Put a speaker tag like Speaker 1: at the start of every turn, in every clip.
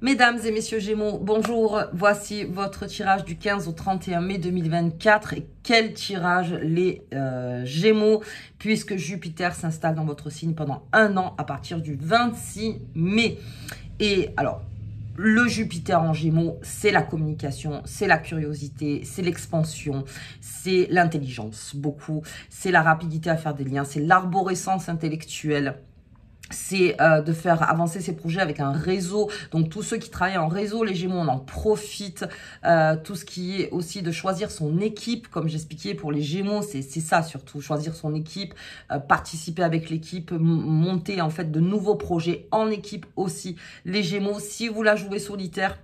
Speaker 1: Mesdames et messieurs Gémeaux, bonjour, voici votre tirage du 15 au 31 mai 2024. Et quel tirage les Gémeaux, puisque Jupiter s'installe dans votre signe pendant un an à partir du 26 mai. Et alors, le Jupiter en Gémeaux, c'est la communication, c'est la curiosité, c'est l'expansion, c'est l'intelligence, beaucoup. C'est la rapidité à faire des liens, c'est l'arborescence intellectuelle. C'est de faire avancer ces projets avec un réseau. Donc, tous ceux qui travaillent en réseau, les Gémeaux, on en profite. Tout ce qui est aussi de choisir son équipe, comme j'expliquais pour les Gémeaux, c'est ça surtout, choisir son équipe, participer avec l'équipe, monter en fait de nouveaux projets en équipe aussi. Les Gémeaux, si vous la jouez solitaire,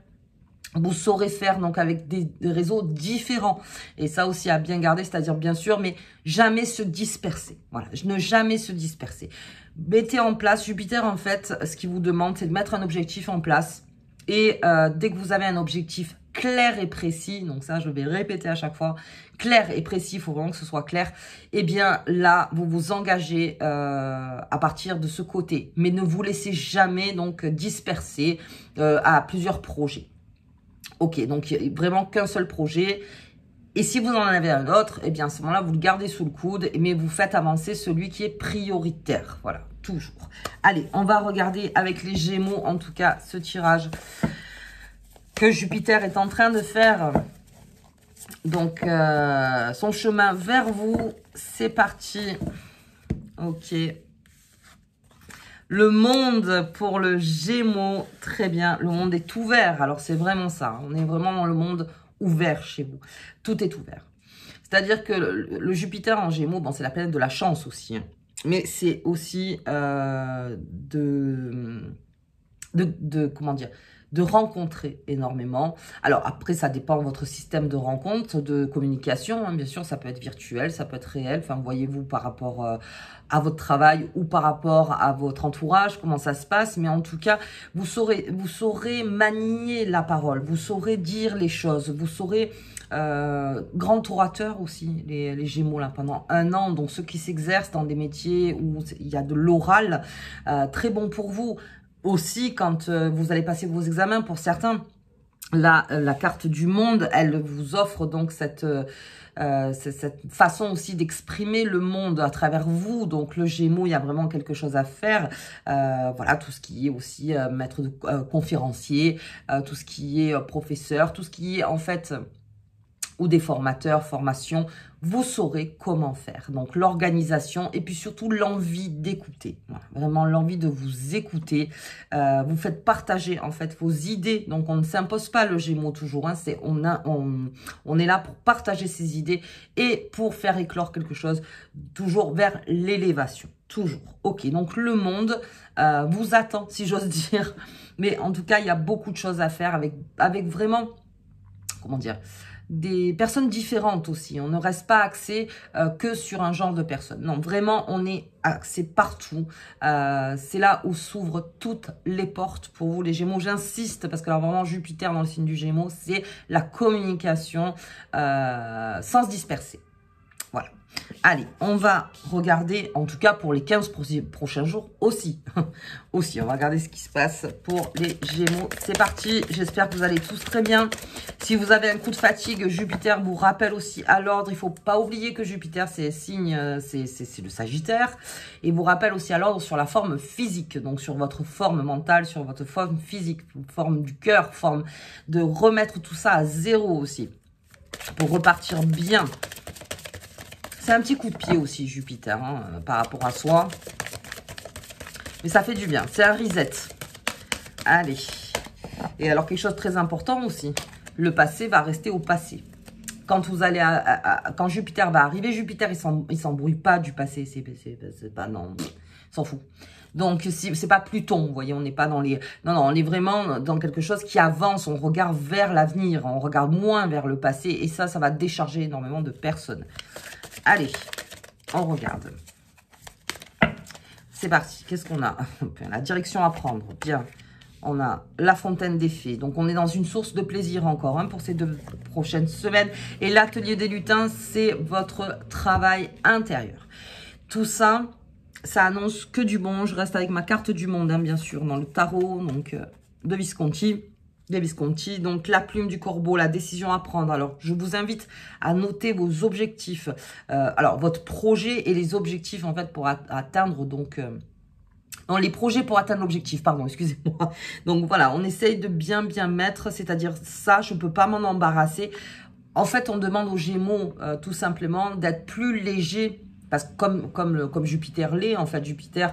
Speaker 1: vous saurez faire donc avec des réseaux différents. Et ça aussi à bien garder, c'est-à-dire bien sûr, mais jamais se disperser. Voilà, ne jamais se disperser. Mettez en place, Jupiter en fait, ce qu'il vous demande, c'est de mettre un objectif en place. Et dès que vous avez un objectif clair et précis, donc ça je vais répéter à chaque fois, clair et précis, il faut vraiment que ce soit clair, et bien là, vous vous engagez à partir de ce côté. Mais ne vous laissez jamais donc disperser à plusieurs projets. Ok, donc vraiment qu'un seul projet. Et si vous en avez un autre, eh bien à ce moment-là, vous le gardez sous le coude, mais vous faites avancer celui qui est prioritaire. Voilà, toujours. Allez, on va regarder avec les Gémeaux, en tout cas, ce tirage que Jupiter est en train de faire. Donc, son chemin vers vous, c'est parti. Ok. Le monde pour le Gémeaux, très bien. Le monde est ouvert. Alors, c'est vraiment ça. On est vraiment dans le monde ouvert chez vous. Tout est ouvert. C'est-à-dire que le Jupiter en Gémeaux, bon, c'est la planète de la chance aussi. Hein. Mais c'est aussi comment dire, de rencontrer énormément. Alors après, ça dépend de votre système de rencontre, de communication. Hein, bien sûr, ça peut être virtuel, ça peut être réel. Enfin, voyez-vous par rapport à votre travail ou par rapport à votre entourage, comment ça se passe. Mais en tout cas, vous saurez manier la parole, vous saurez dire les choses, vous saurez... grand orateur aussi, les Gémeaux là pendant un an, donc ceux qui s'exercent dans des métiers où il y a de l'oral, très bon pour vous. Aussi, quand vous allez passer vos examens, pour certains, la carte du monde, elle vous offre donc cette façon aussi d'exprimer le monde à travers vous. Donc le Gémeaux, il y a vraiment quelque chose à faire. Voilà, tout ce qui est aussi maître de conférencier, tout ce qui est professeur, tout ce qui est en fait... ou des formateurs, formations, vous saurez comment faire. Donc, l'organisation et puis surtout l'envie d'écouter. Voilà, vraiment l'envie de vous écouter. Vous faites partager en fait vos idées. Donc, on ne s'impose pas le Gémeaux toujours. Hein, on est là pour partager ses idées et pour faire éclore quelque chose toujours vers l'élévation. Toujours. Ok, donc le monde vous attend, si j'ose dire. Mais en tout cas, il y a beaucoup de choses à faire avec vraiment, comment dire, des personnes différentes aussi. On ne reste pas axé que sur un genre de personne. Non, vraiment, on est axé partout. C'est là où s'ouvrent toutes les portes pour vous, les Gémeaux. J'insiste, parce que alors vraiment, Jupiter dans le signe du Gémeaux, c'est la communication sans se disperser. Voilà. Allez, on va regarder, en tout cas pour les 15 prochains jours aussi. Aussi, on va regarder ce qui se passe pour les Gémeaux. C'est parti, j'espère que vous allez tous très bien. Si vous avez un coup de fatigue, Jupiter vous rappelle aussi à l'ordre. Il ne faut pas oublier que Jupiter, c'est signe, c'est le Sagittaire. Et vous rappelle aussi à l'ordre sur la forme physique, donc sur votre forme mentale, sur votre forme physique, forme du cœur, forme de remettre tout ça à zéro aussi, pour repartir bien. C'est un petit coup de pied aussi, Jupiter, hein, par rapport à soi. Mais ça fait du bien. C'est un reset. Allez. Et alors, quelque chose de très important aussi. Le passé va rester au passé. Quand vous allez quand Jupiter va arriver, Jupiter, il s'embrouille pas du passé. C'est pas... Non, il s'en fout. Donc, c'est pas Pluton, vous voyez, on n'est pas dans les... Non, non, on est vraiment dans quelque chose qui avance. On regarde vers l'avenir. On regarde moins vers le passé. Et ça va décharger énormément de personnes. Allez, on regarde. C'est parti. Qu'est-ce qu'on a? La direction à prendre. Bien. On a la fontaine des fées. Donc, on est dans une source de plaisir encore hein, pour ces 2 prochaines semaines. Et l'atelier des lutins, c'est votre travail intérieur. Tout ça, ça annonce que du bon. Je reste avec ma carte du monde, hein, bien sûr, dans le tarot. Donc, de Visconti. Des Visconti, donc la plume du corbeau, la décision à prendre. Alors, je vous invite à noter vos objectifs. Alors, votre projet et les objectifs, en fait, pour atteindre, donc... non, les projets pour atteindre l'objectif, pardon, excusez-moi. Donc, voilà, on essaye de bien mettre, c'est-à-dire ça, je ne peux pas m'en embarrasser. En fait, on demande aux Gémeaux, tout simplement, d'être plus léger. Parce que comme Jupiter l'est, en fait, Jupiter,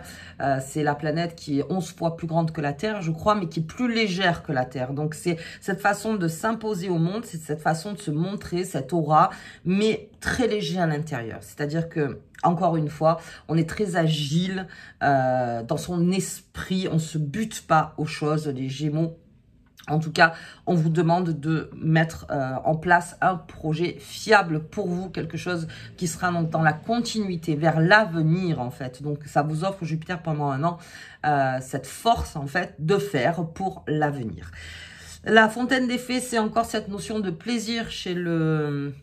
Speaker 1: c'est la planète qui est 11 fois plus grande que la Terre, je crois, mais qui est plus légère que la Terre. Donc, c'est cette façon de s'imposer au monde, c'est cette façon de se montrer, cette aura, mais très léger à l'intérieur. C'est-à-dire que, encore une fois, on est très agile dans son esprit, on ne se bute pas aux choses, les Gémeaux. En tout cas, on vous demande de mettre en place un projet fiable pour vous, quelque chose qui sera donc dans la continuité, vers l'avenir en fait. Donc, ça vous offre Jupiter pendant un an, cette force en fait de faire pour l'avenir. La fontaine des fées, c'est encore cette notion de plaisir chez le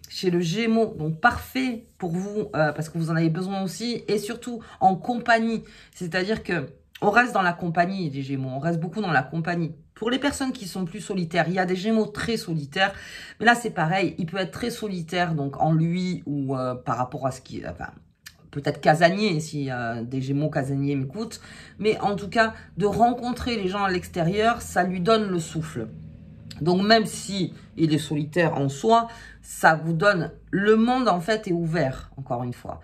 Speaker 1: Gémeaux. Donc, parfait pour vous parce que vous en avez besoin aussi et surtout en compagnie. C'est-à-dire que on reste dans la compagnie des Gémeaux, on reste beaucoup dans la compagnie. Pour les personnes qui sont plus solitaires, il y a des Gémeaux très solitaires, mais là c'est pareil, il peut être très solitaire donc en lui ou par rapport à ce qui... Enfin, peut-être casanier si des Gémeaux casaniers m'écoutent, mais en tout cas, de rencontrer les gens à l'extérieur, ça lui donne le souffle. Donc même si il est solitaire en soi, ça vous donne... Le monde en fait est ouvert, encore une fois.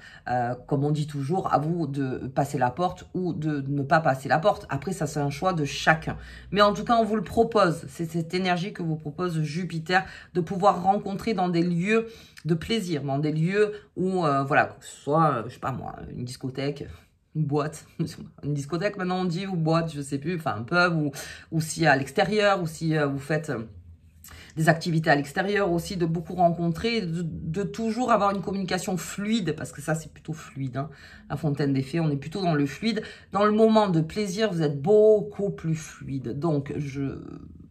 Speaker 1: Comme on dit toujours, à vous de passer la porte ou de ne pas passer la porte. Après ça c'est un choix de chacun. Mais en tout cas on vous le propose. C'est cette énergie que vous propose Jupiter de pouvoir rencontrer dans des lieux de plaisir. Dans des lieux où, voilà, que ce soit, je sais pas moi, une discothèque... Une boîte, une discothèque maintenant on dit, ou boîte, je sais plus, enfin un pub, ou si à l'extérieur, ou si vous faites des activités à l'extérieur aussi, de beaucoup rencontrer, de toujours avoir une communication fluide, parce que ça c'est plutôt fluide, hein. La fontaine des fées, on est plutôt dans le fluide. Dans le moment de plaisir, vous êtes beaucoup plus fluide. Donc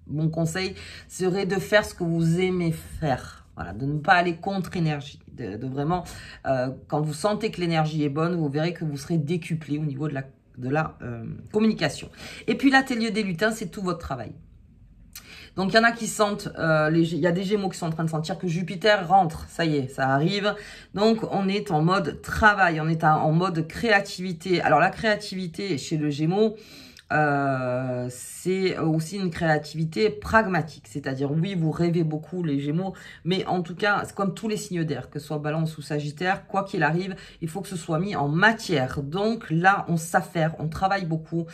Speaker 1: mon conseil serait de faire ce que vous aimez faire. Voilà, de ne pas aller contre énergie, de vraiment, quand vous sentez que l'énergie est bonne, vous verrez que vous serez décuplé au niveau de la communication. Et puis l'atelier des lutins, c'est tout votre travail. Donc, il y en a qui sentent, il y a des Gémeaux qui sont en train de sentir que Jupiter rentre. Ça y est, ça arrive. Donc, on est en mode travail, on est en mode créativité. Alors, la créativité chez le Gémeaux, c'est aussi une créativité pragmatique, c'est-à-dire oui vous rêvez beaucoup les Gémeaux, mais en tout cas c'est comme tous les signes d'air, que ce soit Balance ou Sagittaire, quoi qu'il arrive il faut que ce soit mis en matière. Donc là on s'affaire, on travaille beaucoup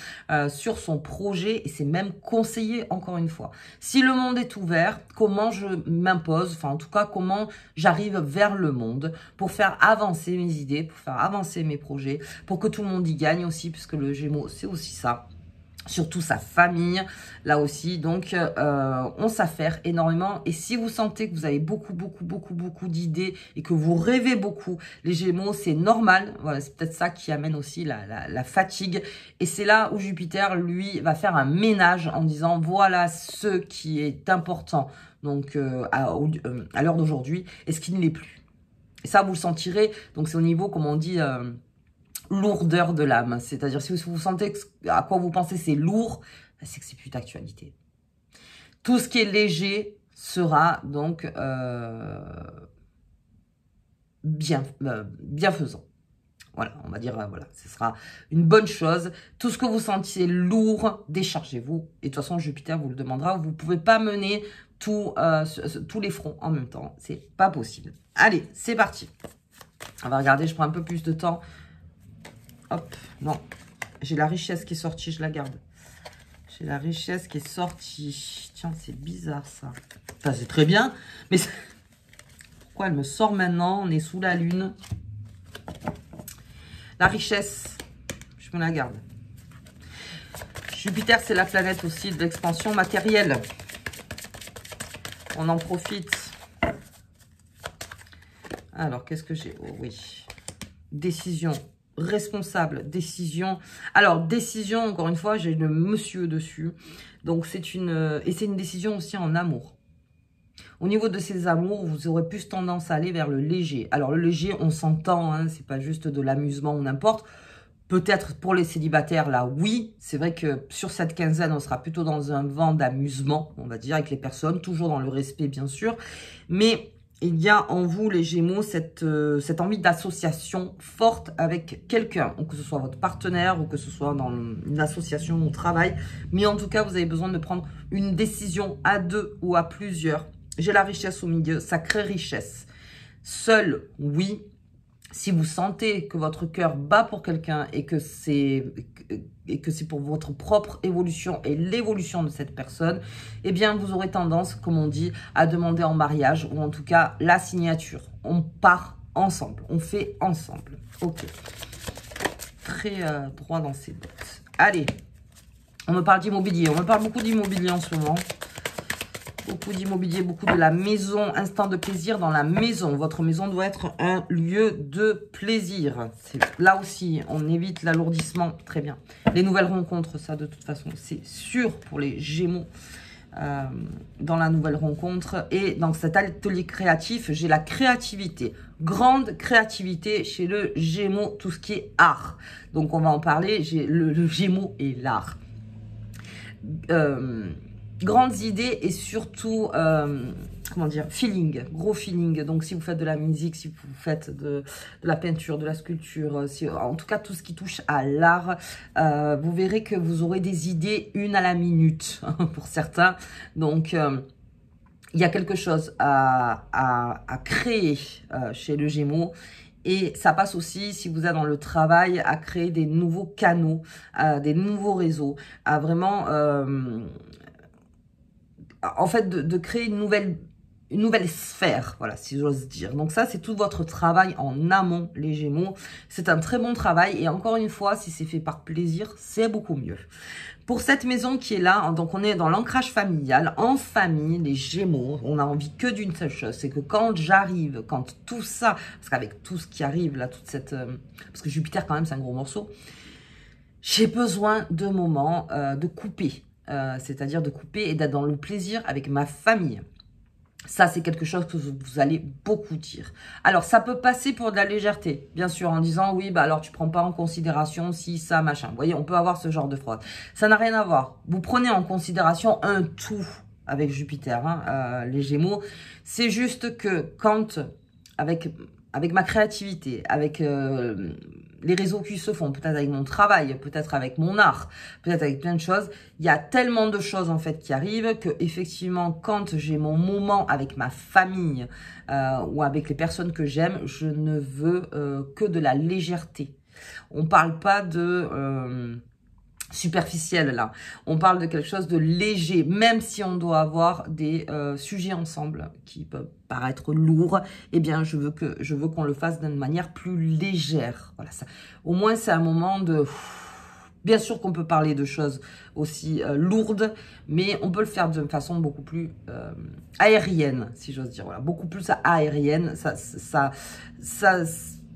Speaker 1: sur son projet et c'est même conseillé encore une fois. Si le monde est ouvert, comment je m'impose, enfin en tout cas comment j'arrive vers le monde pour faire avancer mes idées, pour faire avancer mes projets, pour que tout le monde y gagne aussi, puisque le Gémeaux c'est aussi ça. Surtout sa famille, là aussi. Donc, on s'affaire énormément. Et si vous sentez que vous avez beaucoup d'idées et que vous rêvez beaucoup, les Gémeaux, c'est normal. Voilà, c'est peut-être ça qui amène aussi la fatigue. Et c'est là où Jupiter, lui, va faire un ménage en disant, voilà ce qui est important donc à l'heure d'aujourd'hui et ce qui ne l'est plus. Et ça, vous le sentirez. Donc, c'est au niveau, comme on dit... lourdeur de l'âme, c'est-à-dire si vous sentez que à quoi vous pensez c'est lourd, c'est que c'est plus d'actualité. Tout ce qui est léger sera donc bienfaisant. Voilà, on va dire, voilà, ce sera une bonne chose. Tout ce que vous sentiez lourd, déchargez-vous. Et de toute façon, Jupiter vous le demandera. Vous ne pouvez pas mener tous les fronts en même temps. C'est pas possible. Allez, c'est parti. On va regarder, je prends un peu plus de temps. Hop, non. J'ai la richesse qui est sortie, je la garde. J'ai la richesse qui est sortie. Tiens, c'est bizarre ça. Enfin, c'est très bien. Mais pourquoi elle me sort maintenant? On est sous la lune. La richesse, je me la garde. Jupiter, c'est la planète aussi de l'expansion matérielle. On en profite. Alors, qu'est-ce que j'ai? Oh, oui. Décision. Responsable, décision. Alors, décision, encore une fois, j'ai le monsieur dessus. Donc, c'est une décision aussi en amour. Au niveau de ces amours, vous aurez plus tendance à aller vers le léger. Alors, le léger, on s'entend, hein, c'est pas juste de l'amusement ou n'importe. Peut-être pour les célibataires, là, oui. C'est vrai que sur cette quinzaine, on sera plutôt dans un vent d'amusement, on va dire, avec les personnes, toujours dans le respect, bien sûr. Mais il y a en vous, les Gémeaux, cette envie d'association forte avec quelqu'un, ou que ce soit votre partenaire, ou que ce soit dans une association au travail. Mais en tout cas, vous avez besoin de prendre une décision à deux ou à plusieurs. J'ai la richesse au milieu, ça crée richesse. Seul, oui. Si vous sentez que votre cœur bat pour quelqu'un et que c'est pour votre propre évolution et l'évolution de cette personne, eh bien, vous aurez tendance, comme on dit, à demander en mariage ou en tout cas la signature. On part ensemble, on fait ensemble. Ok. Très droit dans ses bottes. Allez, on me parle d'immobilier. On me parle beaucoup d'immobilier en ce moment. Beaucoup d'immobilier, beaucoup de la maison, instant de plaisir dans la maison. Votre maison doit être un lieu de plaisir. Là aussi, on évite l'alourdissement. Très bien. Les nouvelles rencontres, ça de toute façon, c'est sûr pour les Gémeaux. Dans la nouvelle rencontre. Et dans cet atelier créatif, j'ai la créativité. Grande créativité chez le Gémeaux, tout ce qui est art. Donc, on va en parler. J'ai le Gémeaux et l'art. Grandes idées et surtout, comment dire, feeling, gros feeling. Donc, si vous faites de la musique, si vous faites de la peinture, de la sculpture, en tout cas, tout ce qui touche à l'art, vous verrez que vous aurez des idées une à la minute pour certains. Donc, il y a quelque chose à créer chez le Gémeaux. Et ça passe aussi, si vous êtes dans le travail, à créer des nouveaux canaux, des nouveaux réseaux, à vraiment... en fait, de créer une nouvelle sphère, voilà, si j'ose dire. Donc ça, c'est tout votre travail en amont, les Gémeaux. C'est un très bon travail. Et encore une fois, si c'est fait par plaisir, c'est beaucoup mieux. Pour cette maison qui est là, donc on est dans l'ancrage familial, en famille, les Gémeaux, on a envie que d'une seule chose, c'est que quand j'arrive, quand tout ça, parce qu'avec tout ce qui arrive, là, toute cette... parce que Jupiter, quand même, c'est un gros morceau, j'ai besoin de moments de couper. C'est-à-dire de couper et d'être dans le plaisir avec ma famille. Ça, c'est quelque chose que vous allez beaucoup dire. Alors, ça peut passer pour de la légèreté, bien sûr, en disant, oui, bah alors tu prends pas en considération si, ça, machin. Vous voyez, on peut avoir ce genre de phrase. Ça n'a rien à voir. Vous prenez en considération un tout avec Jupiter, hein, les Gémeaux. C'est juste que quand, avec ma créativité, avec... les réseaux qui se font, peut-être avec mon travail, peut-être avec mon art, peut-être avec plein de choses. Il y a tellement de choses en fait qui arrivent que effectivement, quand j'ai mon moment avec ma famille ou avec les personnes que j'aime, je ne veux que de la légèreté. On parle pas de superficiel là. On parle de quelque chose de léger, même si on doit avoir des sujets ensemble qui peuvent paraître lourds. Eh bien, je veux qu'on le fasse d'une manière plus légère. Voilà, ça. Au moins, c'est un moment de... Bien sûr qu'on peut parler de choses aussi lourdes, mais on peut le faire d'une façon beaucoup plus aérienne, si j'ose dire. Voilà, beaucoup plus aérienne.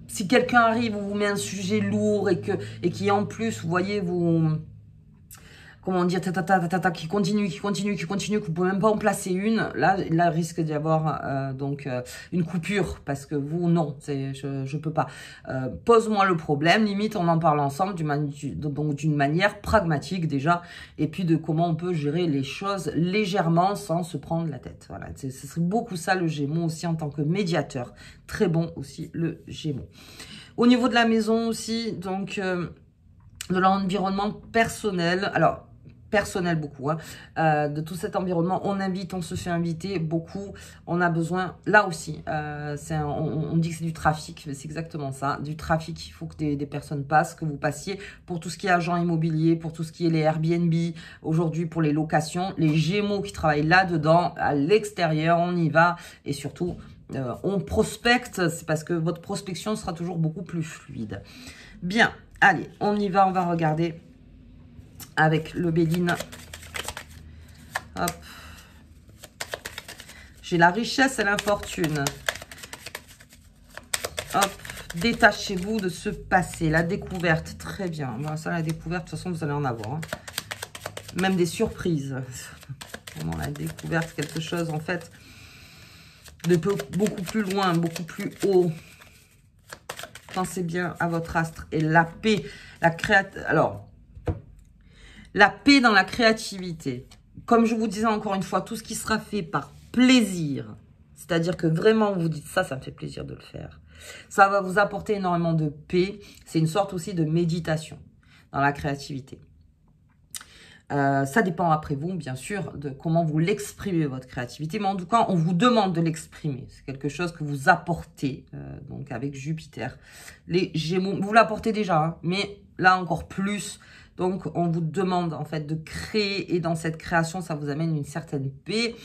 Speaker 1: Si quelqu'un arrive, vous met un sujet lourd et qui en plus, vous voyez, comment dire, qui continue, que vous pouvez même pas en placer une, là risque d'y avoir donc une coupure, parce que vous, non, je peux pas. Pose-moi le problème, limite on en parle ensemble donc d'une manière pragmatique déjà, et puis de comment on peut gérer les choses légèrement sans se prendre la tête. Voilà, ce serait beaucoup ça le Gémeaux aussi en tant que médiateur. Très bon aussi le Gémeaux. Au niveau de la maison aussi, donc de l'environnement personnel, alors personnel beaucoup, hein, de tout cet environnement, on se fait inviter beaucoup, on a besoin, là aussi, on dit que c'est du trafic, c'est exactement ça, du trafic, il faut que des personnes passent, que vous passiez pour tout ce qui est agent immobilier, pour tout ce qui est les Airbnb, aujourd'hui pour les locations, les Gémeaux qui travaillent là-dedans, à l'extérieur, on y va, et surtout, on prospecte, c'est parce que votre prospection sera toujours beaucoup plus fluide. Bien, allez, on y va, on va regarder avec le Béline. Hop. J'ai la richesse et l'infortune. Hop. Détachez-vous de ce passé. La découverte. Très bien. Moi, ça, la découverte, de toute façon, vous allez en avoir. Hein. Même des surprises. Vraiment, la découverte, quelque chose, en fait, de beaucoup plus loin, beaucoup plus haut. pensez bien à votre astre. Et la paix, alors, la paix dans la créativité. Comme je vous disais encore une fois, tout ce qui sera fait par plaisir, c'est-à-dire que vraiment vous dites ça me fait plaisir de le faire. Ça va vous apporter énormément de paix. C'est une sorte aussi de méditation dans la créativité. Ça dépend après vous, bien sûr, de comment vous l'exprimez, votre créativité. Mais en tout cas, on vous demande de l'exprimer. C'est quelque chose que vous apportez, donc avec Jupiter. Les Gémeaux, vous l'apportez déjà, hein, mais là encore plus. Donc, on vous demande en fait de créer. Et dans cette création, ça vous amène une certaine paix.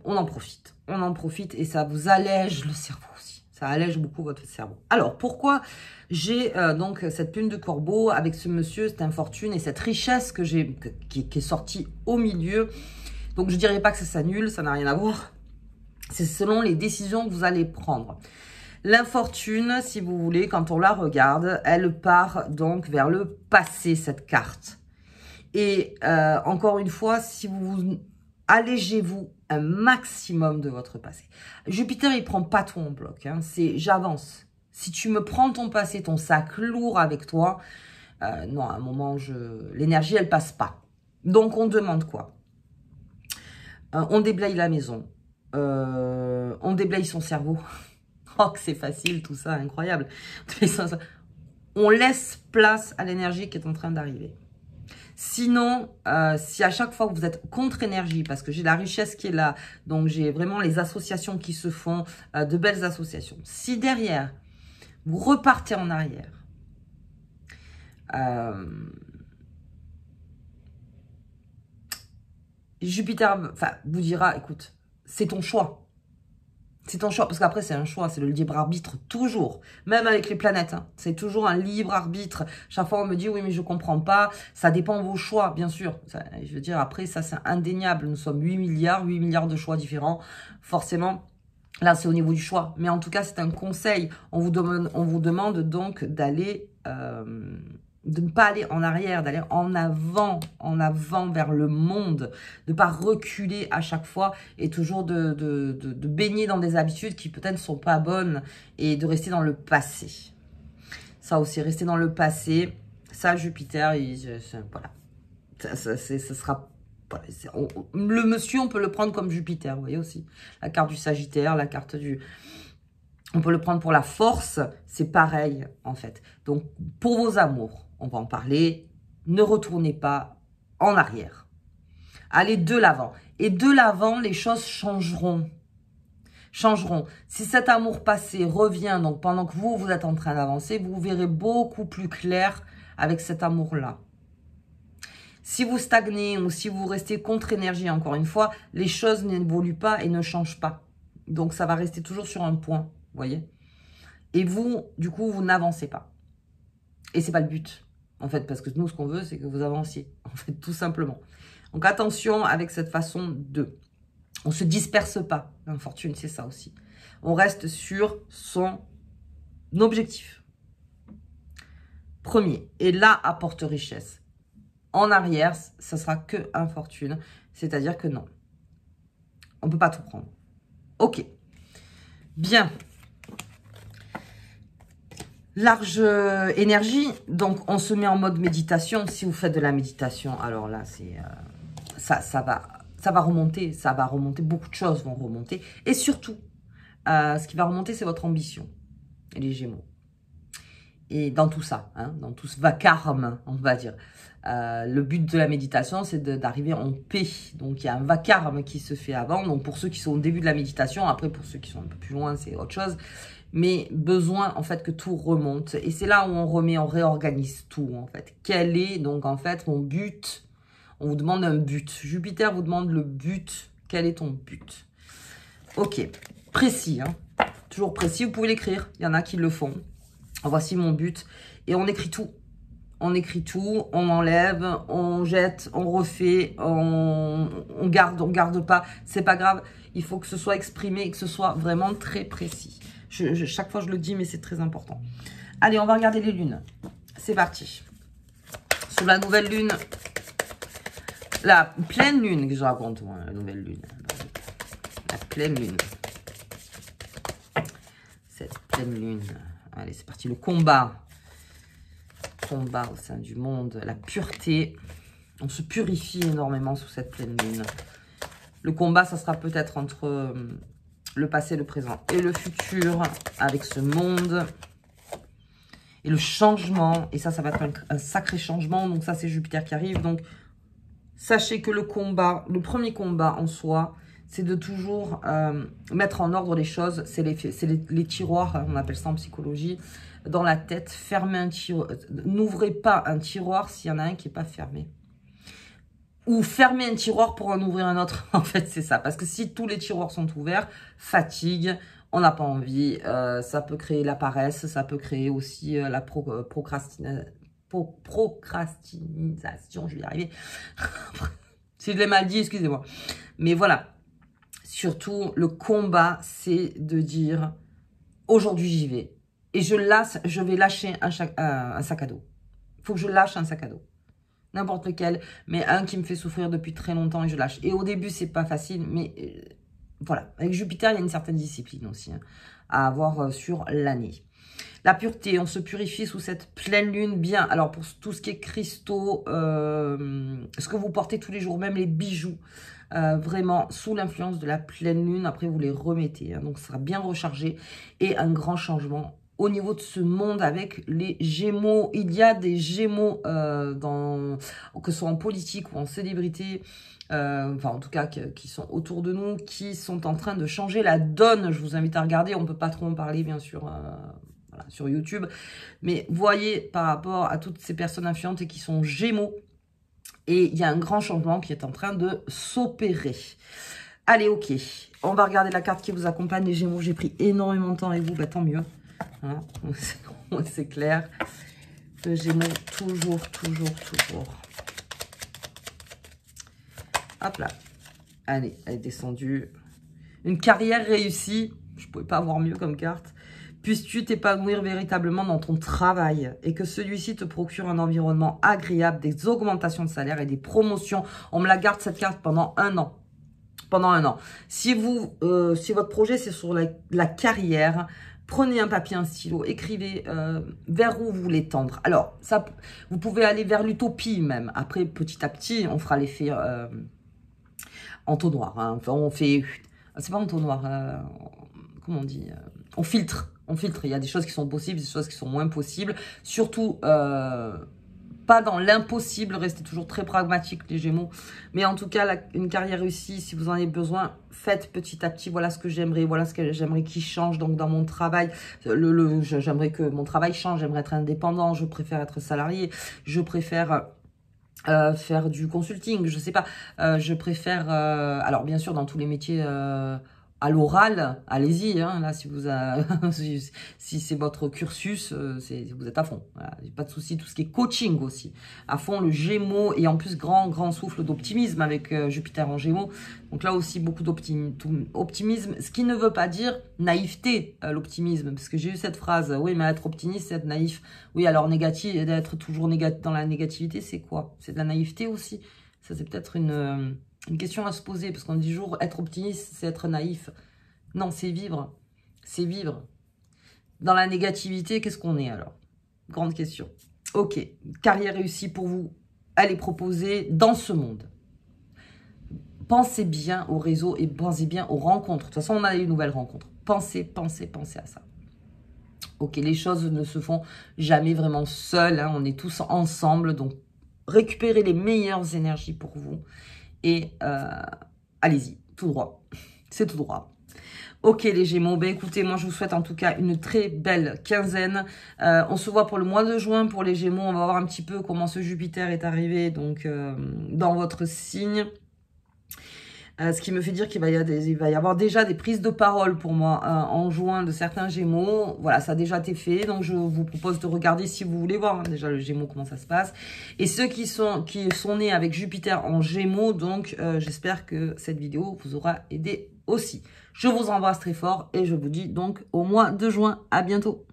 Speaker 1: On en profite. On en profite et ça vous allège le cerveau aussi. Ça allège beaucoup votre cerveau. Alors, pourquoi j'ai donc cette plume de corbeau avec ce monsieur, cette infortune et cette richesse que j'ai qui est sortie au milieu. Donc, je ne dirais pas que ça s'annule, ça n'a rien à voir. C'est selon les décisions que vous allez prendre. L'infortune, si vous voulez, quand on la regarde, elle part donc vers le passé, cette carte. Et encore une fois, si vous allégez-vous un maximum de votre passé. Jupiter, il prend pas tout en bloc. Hein. C'est j'avance. Si tu me prends ton passé, ton sac lourd avec toi, non, à un moment, l'énergie, elle passe pas. Donc, on demande quoi? On déblaye la maison. On déblaye son cerveau. Oh, que c'est facile, tout ça, incroyable. On laisse place à l'énergie qui est en train d'arriver. Sinon, si à chaque fois que vous êtes contre-énergie, parce que j'ai la richesse qui est là, donc j'ai vraiment les associations qui se font, de belles associations. Si derrière, vous repartez en arrière, Jupiter vous dira, écoute, c'est ton choix. C'est ton choix, parce qu'après, c'est un choix, c'est le libre arbitre, toujours. Même avec les planètes, hein, c'est toujours un libre arbitre. Chaque fois, on me dit, oui, mais je comprends pas. Ça dépend de vos choix, bien sûr. Ça, je veux dire, après, ça, c'est indéniable. Nous sommes 8 milliards de choix différents. Forcément, là, c'est au niveau du choix. Mais en tout cas, c'est un conseil. On vous demande donc d'aller... de ne pas aller en arrière, d'aller en avant vers le monde, de ne pas reculer à chaque fois et toujours de baigner dans des habitudes qui peut-être ne sont pas bonnes et de rester dans le passé. Ça aussi, rester dans le passé, ça, Jupiter, voilà. Ça sera... Voilà, le monsieur, on peut le prendre comme Jupiter, vous voyez aussi. La carte du Sagittaire, la carte du... On peut le prendre pour la force, c'est pareil en fait. Donc, pour vos amours, on va en parler, ne retournez pas en arrière. Allez de l'avant. Et de l'avant, les choses changeront. Si cet amour passé revient, donc pendant que vous êtes en train d'avancer, vous verrez beaucoup plus clair avec cet amour-là. Si vous stagnez ou si vous restez contre-énergie, encore une fois, les choses n'évoluent pas et ne changent pas. Donc, ça va rester toujours sur un point. Vous voyez? Et vous, du coup, vous n'avancez pas. Et c'est pas le but, en fait, parce que nous, ce qu'on veut, c'est que vous avanciez, en fait, tout simplement. Donc, attention avec cette façon de... On se disperse pas, l'infortune, c'est ça aussi. On reste sur son objectif. Premier. Et là, apporte richesse. En arrière, ça sera que infortune. C'est-à-dire que non. On peut pas tout prendre. Ok. Bien. Large énergie, donc on se met en mode méditation. Si vous faites de la méditation, alors là, c'est ça va remonter, beaucoup de choses vont remonter. Et surtout, ce qui va remonter, c'est votre ambition, et les Gémeaux. Et dans tout ça, hein, dans tout ce vacarme, on va dire. Le but de la méditation, c'est d'arriver en paix. Donc, il y a un vacarme qui se fait avant. Donc, pour ceux qui sont au début de la méditation, après, pour ceux qui sont un peu plus loin, c'est autre chose. Mais besoin, en fait, que tout remonte. Et c'est là où on réorganise tout, en fait. Quel est, donc, en fait, mon but? On vous demande un but. Jupiter vous demande le but. Quel est ton but? Ok. Précis, hein. Toujours précis. Vous pouvez l'écrire. Il y en a qui le font. Voici mon but. Et on écrit tout. On écrit tout, on enlève, on jette, on refait, on garde pas. C'est pas grave. Il faut que ce soit exprimé et que ce soit vraiment très précis. Chaque fois, je le dis, mais c'est très important. Allez, on va regarder les lunes. C'est parti. Sous la nouvelle lune, la pleine lune, que je raconte, moi, la nouvelle lune. La pleine lune. Cette pleine lune. Allez, c'est parti, le combat. Combat au sein du monde, la pureté. On se purifie énormément sous cette pleine lune. Le combat, ça sera peut-être entre le passé, le présent et le futur, avec ce monde. Et le changement, et ça va être un sacré changement. Donc ça, c'est Jupiter qui arrive. Donc, sachez que le combat, le premier combat en soi, c'est de toujours mettre en ordre les choses. C'est les tiroirs, on appelle ça en psychologie, dans la tête. Fermez un tiroir. N'ouvrez pas un tiroir s'il y en a un qui n'est pas fermé. Ou fermer un tiroir pour en ouvrir un autre. En fait, c'est ça. Parce que si tous les tiroirs sont ouverts, fatigue, on n'a pas envie. Ça peut créer la paresse, ça peut créer aussi la procrastination, je vais y arriver. Si je l'ai mal dit, excusez-moi. Mais voilà. Surtout, le combat, c'est de dire, aujourd'hui, j'y vais. Et je vais lâcher un sac à dos. Il faut que je lâche un sac à dos. N'importe lequel, mais un qui me fait souffrir depuis très longtemps et je lâche. Et au début, c'est pas facile, mais voilà. Avec Jupiter, il y a une certaine discipline aussi à avoir sur l'année. La pureté, on se purifie sous cette pleine lune bien. Alors, pour tout ce qui est cristaux, ce que vous portez tous les jours, même les bijoux, vraiment sous l'influence de la pleine lune, après vous les remettez. Hein, donc, ça sera bien rechargé et un grand changement au niveau de ce monde avec les Gémeaux. Il y a des Gémeaux, que ce soit en politique ou en célébrité, enfin en tout cas qui sont autour de nous, qui sont en train de changer la donne. Je vous invite à regarder, on ne peut pas trop en parler bien sûr voilà, sur YouTube. Mais voyez par rapport à toutes ces personnes influentes et qui sont Gémeaux, et il y a un grand changement qui est en train de s'opérer. Allez, ok, on va regarder la carte qui vous accompagne, les Gémeaux. J'ai pris énormément de temps avec vous, bah, tant mieux. Hein, c'est clair. Le Gémeaux, toujours. Hop là. Allez, elle est descendue. Une carrière réussie. Je ne pouvais pas avoir mieux comme carte. Puisses-tu t'épanouir véritablement dans ton travail et que celui-ci te procure un environnement agréable, des augmentations de salaire et des promotions. On me la garde cette carte pendant un an. Pendant un an. Si votre projet c'est sur la carrière, prenez un papier, un stylo, écrivez vers où vous voulez tendre. Alors, ça, vous pouvez aller vers l'utopie même. Après, petit à petit, on fera l'effet entonnoir. Hein. Enfin, on fait... C'est pas entonnoir. Comment on dit on filtre. On filtre. Il y a des choses qui sont possibles, des choses qui sont moins possibles. Surtout... pas dans l'impossible, restez toujours très pragmatique les Gémeaux. Mais en tout cas, une carrière réussie, si vous en avez besoin, faites petit à petit. Voilà ce que j'aimerais, voilà ce que j'aimerais qui change. Donc dans mon travail, j'aimerais que mon travail change, j'aimerais être indépendant, je préfère être salarié, je préfère... faire du consulting, je sais pas, je préfère, alors bien sûr dans tous les métiers à l'oral, allez-y, hein, là si vous si c'est votre cursus, vous êtes à fond, voilà, pas de souci. Tout ce qui est coaching aussi, à fond le Gémeaux, et en plus grand souffle d'optimisme avec Jupiter en Gémeaux, donc là aussi beaucoup d'optimisme, ce qui ne veut pas dire naïveté, l'optimisme, parce que j'ai eu cette phrase, oui mais être optimiste c'est être naïf, oui alors négatif, d'être toujours dans la négativité c'est quoi? C'est de la naïveté aussi, ça c'est peut-être une question à se poser, parce qu'on dit toujours être optimiste, c'est être naïf. Non, c'est vivre. C'est vivre. Dans la négativité, qu'est-ce qu'on est alors? Grande question. Ok, carrière réussie pour vous. Elle est proposée dans ce monde. Pensez bien au réseau et pensez bien aux rencontres. De toute façon, on a une nouvelle rencontre. Pensez à ça. Ok, les choses ne se font jamais vraiment seules. Hein, on est tous ensemble. Donc, récupérez les meilleures énergies pour vous. Et allez-y, tout droit. C'est tout droit. Ok les Gémeaux, ben écoutez, moi je vous souhaite en tout cas une très belle quinzaine. On se voit pour le mois de juin pour les Gémeaux. On va voir un petit peu comment ce Jupiter est arrivé donc dans votre signe. Ce qui me fait dire qu'il va y avoir déjà des prises de parole pour moi en juin de certains Gémeaux. Voilà, ça a déjà été fait. Donc, je vous propose de regarder si vous voulez voir déjà le Gémeaux, comment ça se passe. Et ceux qui sont nés avec Jupiter en Gémeaux, donc j'espère que cette vidéo vous aura aidé aussi. Je vous embrasse très fort et je vous dis donc au mois de juin. À bientôt.